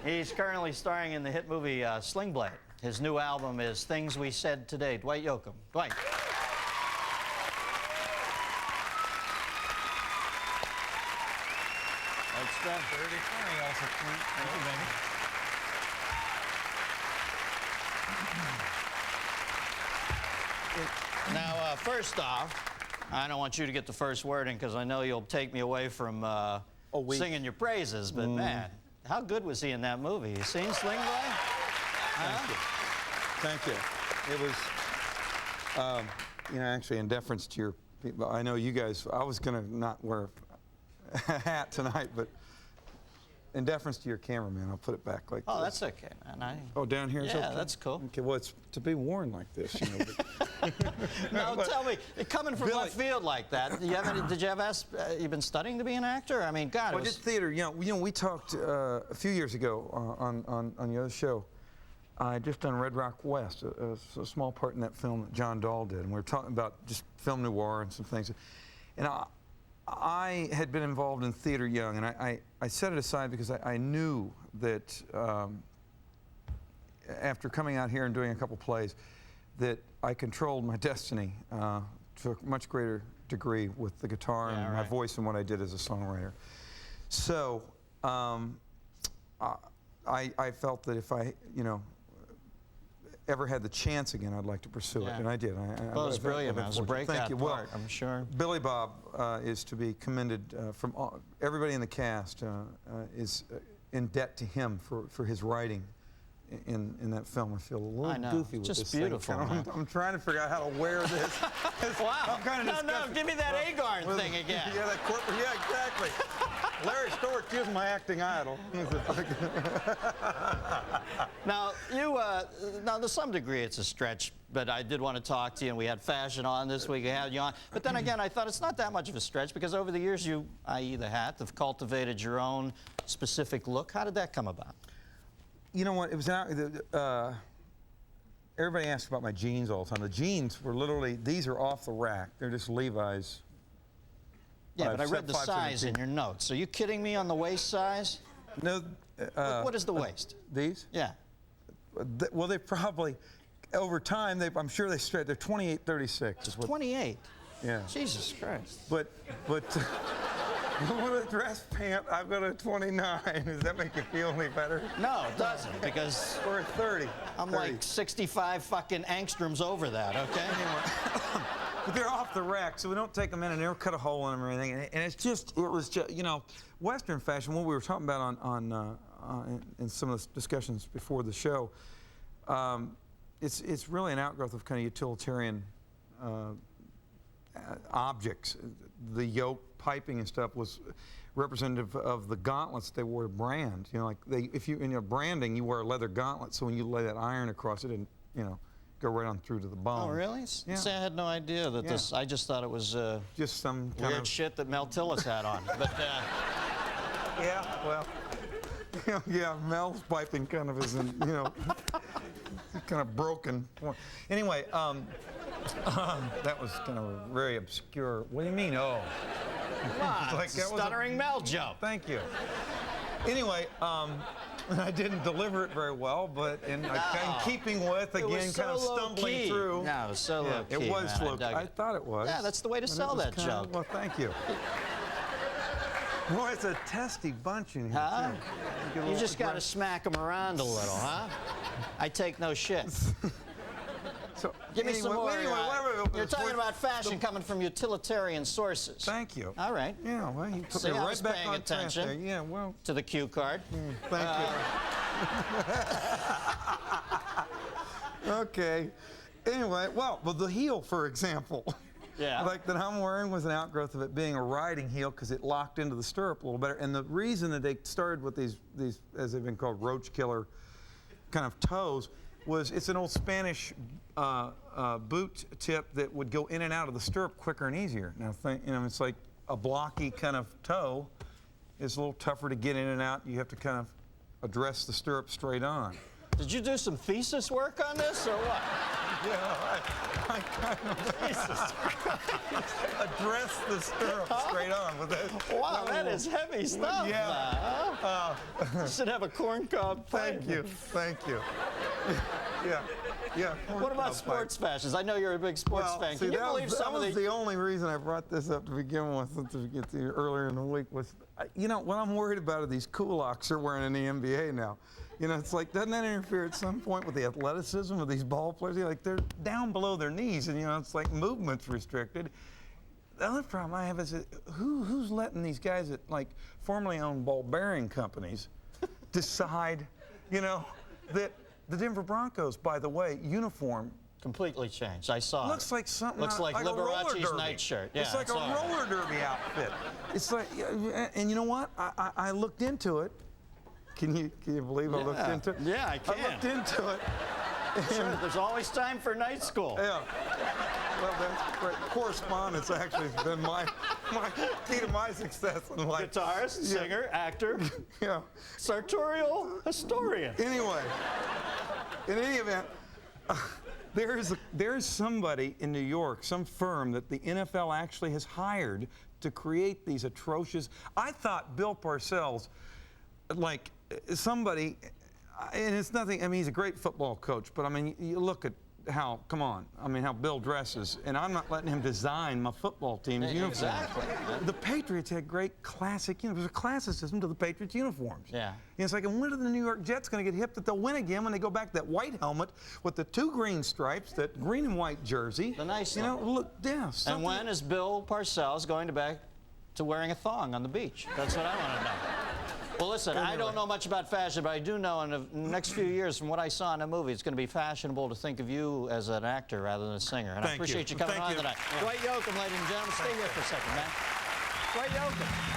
He's currently starring in the hit movie Sling Blade. His new album is Things We Said Today. Dwight Yoakam. Dwight. Thanks, Ben. Dirty funny, also. Thank you, baby. Now, first off, I don't want you to get the first word in because I know you'll take me away from singing your praises, but man, how good was he in that movie? You seen Sling Blade? Thank you. It was, you know, actually in deference to your people, I know you guys, I was going to not wear a hat tonight, but in deference to your cameraman, I'll put it back like this. Oh, that's okay, man. Oh, down here is okay? Yeah, that's cool. Okay, well, it's to be worn like this, you know. Now, tell me, coming from left field like that, did you ever you been studying to be an actor? I mean, God, well, just theater. You know, we talked a few years ago on the other show. I just done Red Rock West, a small part in that film that John Dahl did, and we were talking about just film noir and some things. And I had been involved in theater young, and I set it aside because I knew that after coming out here and doing a couple plays, that I controlled my destiny to a much greater degree with the guitar and my voice and what I did as a songwriter. So I felt that if I, you know, ever had the chance again, I'd like to pursue it, and I did. Well, it was brilliant. It was a breakout part, well, I'm sure. Billy Bob is to be commended from everybody in the cast is in debt to him for his writing in that film. I feel a little goofy with just this beautiful, thing. I'm trying to figure out how to wear this. Wow. No, give me that Agarn thing again. Yeah, that corporate, yeah, exactly. Larry Storch is my acting idol. Now, now to some degree it's a stretch, but I did want to talk to you, and we had fashion on this week, I had you on. But then again, I thought it's not that much of a stretch because over the years you, i.e. the hat, have cultivated your own specific look. How did that come about? You know what, it was everybody asks about my jeans all the time. The jeans were literally, these are off the rack. They're just Levi's. Yeah, but I read the size in your notes. Are you kidding me on the waist size? No. What is the waist? These? Yeah. Well, they probably, over time, I'm sure they straight. They're 28-36. 28? Yeah. Jesus Christ. But with a dress pant, I've got a 29. Does that make you feel any better? No, it doesn't, because we're at 30. I'm 30. Like 65 fucking angstroms over that, okay? Anyway. But they're off the rack, so we don't take them in and never cut a hole in them or anything. And it was just, you know, Western fashion, what we were talking about in some of the discussions before the show, it's really an outgrowth of kind of utilitarian objects. The yoke, piping and stuff was representative of the gauntlets they wore to brand. You know, like if you, in your branding, you wear a leather gauntlet, so when you lay that iron across it and, you know, go right on through to the bone. Oh, really? Yeah. See, I had no idea that this, I just thought it was just some kind weird shit that Mel Tillis had on. But, yeah, well, yeah, Mel's piping kind of isn't, you know, kind of broken. Anyway, that was kind of a very obscure, what do you mean, oh? Like, it's a stuttering Mel joke. Thank you. Anyway, I didn't deliver it very well, but in keeping with, again, kind of stumbling through. No, it was so low key. It was low key. I thought it was. Yeah, that's the way to sell that joke. Well, thank you. Boy, it's a testy bunch in here, huh? Too. You just got to smack them around a little, huh? I take no shit. So, give me some more. You're talking about fashion coming from utilitarian sources. Thank you. All right. Yeah, well, you put me right back on attention there. Yeah, well. To the cue card. Thank you. Okay. Anyway, well, the heel, for example. Yeah. Like that I'm wearing was an outgrowth of it being a riding heel because it locked into the stirrup a little better. And the reason that they started with these, as they've been called, roach killer kind of toes, was it's an old Spanish boot tip that would go in and out of the stirrup quicker and easier. Now, you know, it's like a blocky kind of toe. It's a little tougher to get in and out. You have to kind of address the stirrup straight on. Did you do some thesis work on this, or what? Yeah, I kind of address the stirrup straight on with that. Wow, that is heavy stuff. Yeah. You should have a corncob pipe. Thank you. Yeah. Yeah. What about sports fashions? I know you're a big sports fan. Can you believe that some of was the only reason I brought this up to begin with, since we get to earlier in the week, was, you know, what I'm worried about are these kulaks are wearing in the NBA now. You know, it's like, doesn't that interfere at some point with the athleticism of these ball players? Like, they're down below their knees, and, you know, it's like movement's restricted. The other problem I have is that who's letting these guys that, like, formerly owned ball bearing companies decide, you know, that the Denver Broncos, by the way, uniform completely changed. I saw looks it. like something Looks like a roller Liberace's derby. nightshirt. Yeah, it's like a roller derby outfit. It's like, and you know what? I looked into it. Can you believe I looked into it? Yeah, I can. I looked into it. Sure, there's always time for night school. Yeah. Well, that's great. Correspondence actually has been my key to my success in life. Guitarist, singer, actor, Yeah. sartorial historian. Anyway, in any event, there is somebody in New York, some firm that the NFL actually has hired to create these atrocious. I thought Bill Parcells, like somebody, and it's nothing. I mean, he's a great football coach, but I mean, you look at how, come on, I mean, how Bill dresses, and I'm not letting him design my football team's uniform. Exactly. The Patriots had great classic, you know, there's a classicism to the Patriots uniforms. Yeah. And it's like, and when are the New York Jets going to get hip that they'll win again when they go back to that white helmet with the 2 green stripes, that green and white jersey? The nice you know, look, yeah. And when is Bill Parcells going back to wearing a thong on the beach? That's what I want to know. Well, listen, I don't know much about fashion, but I do know in the next few years, from what I saw in the movie, it's going to be fashionable to think of you as an actor rather than a singer. And I appreciate you coming on tonight. Dwight Yoakam, ladies and gentlemen. Stay here for a second, man. Dwight Yoakam.